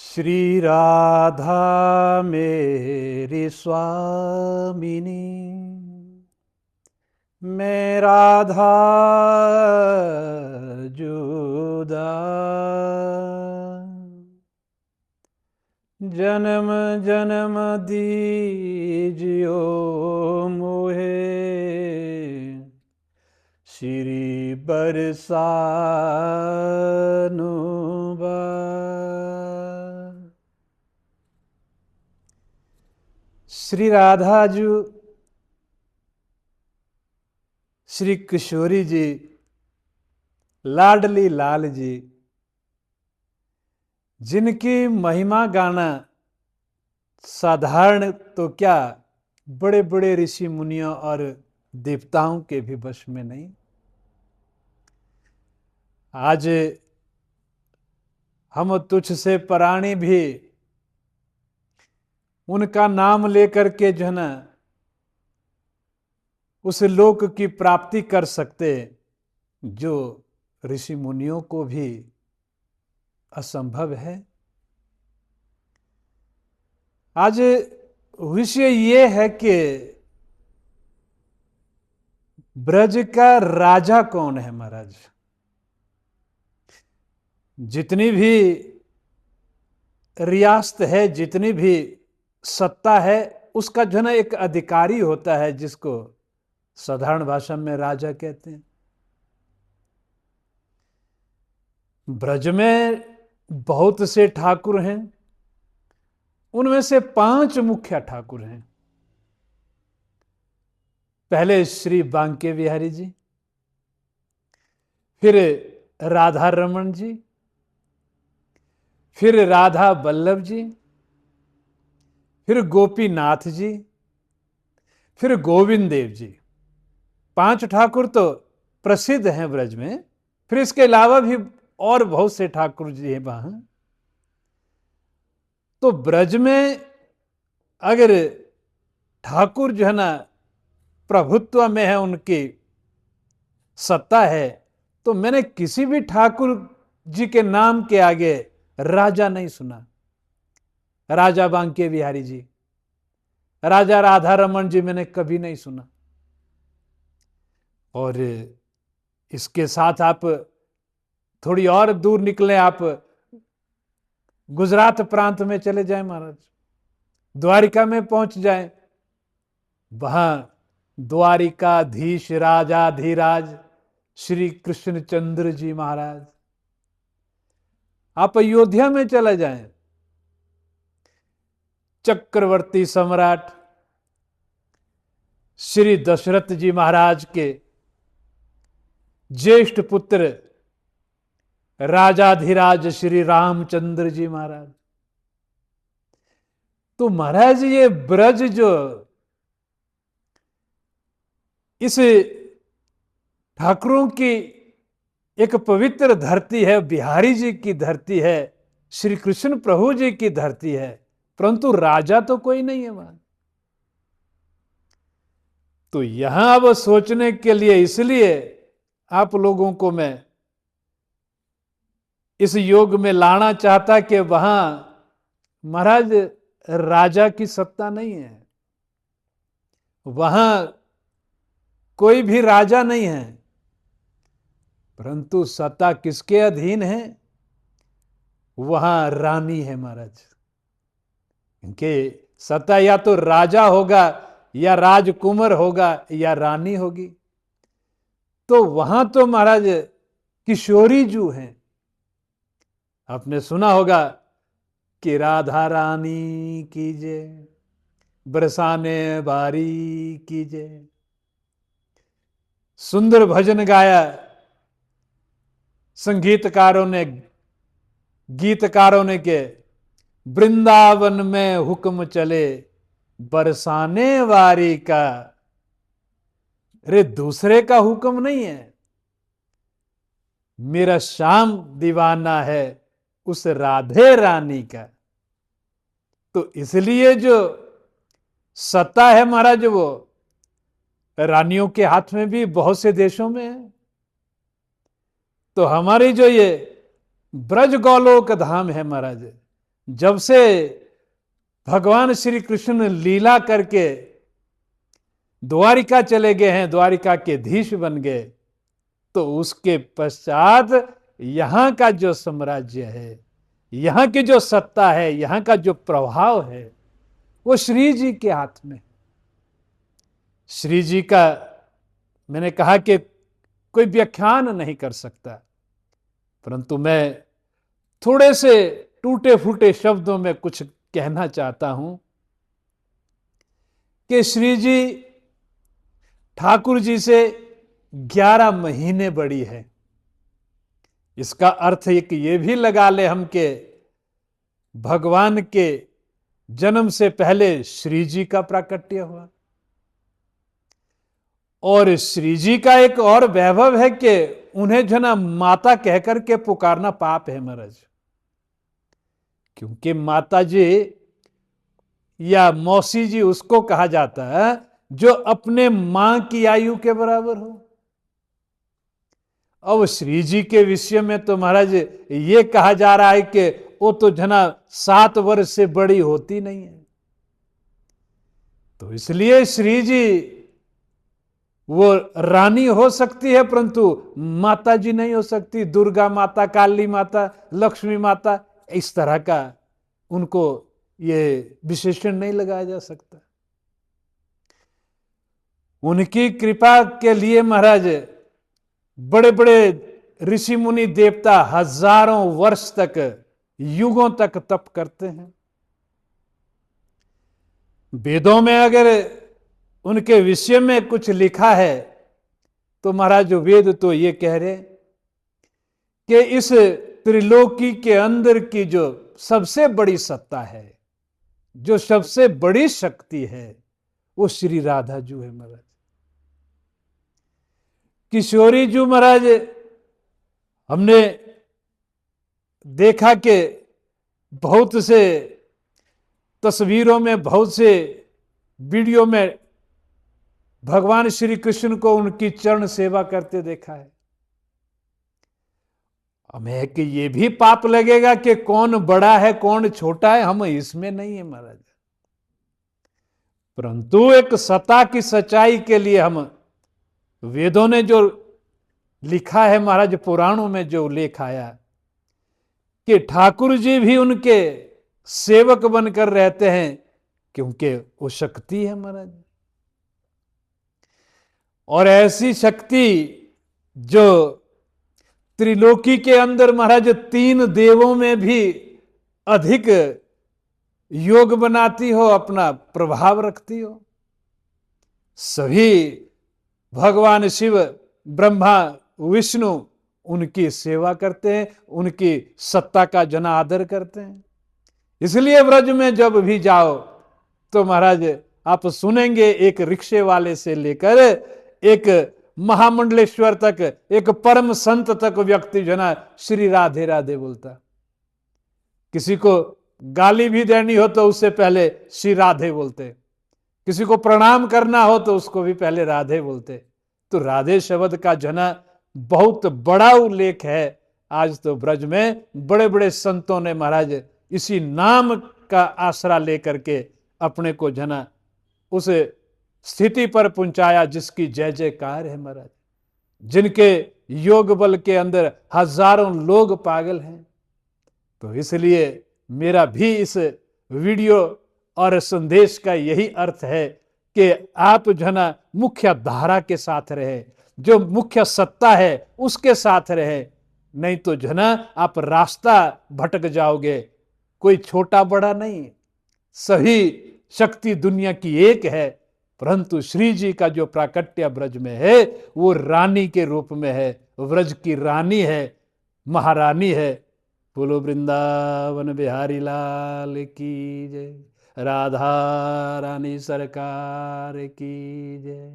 श्री राधा मेरी स्वामिनी, मैं राधा जुदा, जन्म जन्म दीजियो मोहे श्री बरसानुबा। श्री राधा जी, श्री किशोरी जी, लाडली लाल जी, जिनकी महिमा गाना साधारण तो क्या बड़े बड़े ऋषि मुनियों और देवताओं के भी वश में नहीं। आज हम तुझ से प्राणी भी उनका नाम लेकर के जो है ना उस लोक की प्राप्ति कर सकते जो ऋषि मुनियों को भी असंभव है। आज विषय ये है कि ब्रज का राजा कौन है महाराज। जितनी भी रियासत है, जितनी भी सत्ता है, उसका जो है एक अधिकारी होता है जिसको साधारण भाषा में राजा कहते हैं। ब्रज में बहुत से ठाकुर हैं, उनमें से 5 मुख्य ठाकुर हैं। पहले श्री बांके बिहारी जी, फिर राधा रमन जी, फिर राधा वल्लभ जी, फिर गोपीनाथ जी, फिर गोविंद देव जी। 5 ठाकुर तो प्रसिद्ध हैं ब्रज में। फिर इसके अलावा भी और बहुत से ठाकुर जी हैं वहां। तो ब्रज में अगर ठाकुर जो है ना प्रभुत्व में है, उनकी सत्ता है, तो मैंने किसी भी ठाकुर जी के नाम के आगे राजा नहीं सुना। राजा बांके बिहारी जी, राजा राधा रमन जी मैंने कभी नहीं सुना। और इसके साथ आप थोड़ी और दूर निकले, आप गुजरात प्रांत में चले जाएं महाराज, द्वारिका में पहुंच जाएं। वहां द्वारिकाधीश राजाधिराज श्री कृष्णचंद्र जी महाराज। आप अयोध्या में चले जाएं, चक्रवर्ती सम्राट श्री दशरथ जी महाराज के ज्येष्ठ पुत्र राजाधिराज श्री रामचंद्र जी महाराज। तो महाराज ये ब्रज जो इस ठाकुरों की एक पवित्र धरती है, बिहारी जी की धरती है, श्री कृष्ण प्रभु जी की धरती है, परंतु राजा तो कोई नहीं है वहां। तो यहां अब सोचने के लिए, इसलिए आप लोगों को मैं इस योग में लाना चाहता कि वहां महाराज राजा की सत्ता नहीं है, वहां कोई भी राजा नहीं है, परंतु सत्ता किसके अधीन है? वहां रानी है महाराज। इनके सत्ता या तो राजा होगा, या राजकुमार होगा, या रानी होगी। तो वहां तो महाराज किशोरी जू हैं। आपने सुना होगा कि राधा रानी कीजे, बरसाने बारी कीजे। सुंदर भजन गाया संगीतकारों ने, गीतकारों ने, के वृंदावन में हुक्म चले बरसाने वारी का। अरे दूसरे का हुक्म नहीं है, मेरा श्याम दीवाना है उस राधे रानी का। तो इसलिए जो सत्ता है महाराज, वो रानियों के हाथ में भी बहुत से देशों में है। तो हमारी जो ये ब्रज गोलोक धाम है महाराज, जब से भगवान श्री कृष्ण लीला करके द्वारिका चले गए हैं, द्वारिका के धीश बन गए, तो उसके पश्चात यहां का जो साम्राज्य है, यहां की जो सत्ता है, यहां का जो प्रभाव है, वो श्री जी के हाथ में। श्री जी का मैंने कहा कि कोई व्याख्यान नहीं कर सकता, परंतु मैं थोड़े से टूटे फूटे शब्दों में कुछ कहना चाहता हूं कि श्री जी ठाकुर जी से 11 महीने बड़ी है। इसका अर्थ एक ये भी लगा ले हम के भगवान के जन्म से पहले श्री जी का प्राकट्य हुआ। और श्री जी का एक और वैभव है कि उन्हें जो ना माता कहकर के पुकारना पाप है महाराज, क्योंकि माता जी या मौसी जी उसको कहा जाता है जो अपने मां की आयु के बराबर हो। अब श्री जी के विषय में तो महाराज ये कहा जा रहा है कि वो तो जना 7 वर्ष से बड़ी होती नहीं है। तो इसलिए श्री जी वो रानी हो सकती है, परंतु माता जी नहीं हो सकती। दुर्गा माता, काली माता, लक्ष्मी माता, इस तरह का उनको ये विशेषण नहीं लगाया जा सकता। उनकी कृपा के लिए महाराज बड़े बड़े ऋषि मुनि देवता हजारों वर्ष तक, युगों तक तप करते हैं। वेदों में अगर उनके विषय में कुछ लिखा है तो महाराज जो वेद तो ये कह रहे कि इस त्रिलोकी के अंदर की जो सबसे बड़ी सत्ता है, जो सबसे बड़ी शक्ति है, वो श्री राधा जू है महाराज। किशोरी जू महाराज हमने देखा कि बहुत से तस्वीरों में, बहुत से वीडियो में भगवान श्री कृष्ण को उनकी चरण सेवा करते देखा है। हमें कि ये भी पाप लगेगा कि कौन बड़ा है कौन छोटा है, हम इसमें नहीं है महाराज। परंतु एक सत्ता की सच्चाई के लिए हम वेदों ने जो लिखा है महाराज, पुराणों में जो उल्लेख आया कि ठाकुर जी भी उनके सेवक बनकर रहते हैं, क्योंकि वो शक्ति है महाराज। और ऐसी शक्ति जो त्रिलोकी के अंदर महाराज 3 देवों में भी अधिक योग बनाती हो, अपना प्रभाव रखती हो। सभी भगवान शिव, ब्रह्मा, विष्णु उनकी सेवा करते हैं, उनकी सत्ता का जनादर करते हैं। इसलिए ब्रज में जब भी जाओ तो महाराज आप सुनेंगे एक रिक्शे वाले से लेकर एक महामंडलेश्वर तक, एक परम संत तक व्यक्ति जो ना श्री राधे राधे बोलता। किसी को गाली भी देनी हो तो उससे पहले श्री राधे बोलते, किसी को प्रणाम करना हो तो उसको भी पहले राधे बोलते। तो राधे शब्द का जना बहुत बड़ा उल्लेख है। आज तो ब्रज में बड़े बड़े संतों ने महाराज इसी नाम का आसरा लेकर के अपने को जना उस स्थिति पर पहुंचाया जिसकी जय जयकार है महाराज, जिनके योग बल के अंदर हजारों लोग पागल हैं। तो इसलिए मेरा भी इस वीडियो और संदेश का यही अर्थ है कि आप जना मुख्य धारा के साथ रहे, जो मुख्य सत्ता है उसके साथ रहे, नहीं तो जना आप रास्ता भटक जाओगे। कोई छोटा बड़ा नहीं, सही शक्ति दुनिया की एक है, परंतु श्री जी का जो प्राकट्य ब्रज में है वो रानी के रूप में है, व्रज की रानी है, महारानी है। बोलो वृंदावन बिहारी लाल की जय, राधा रानी सरकार की जय।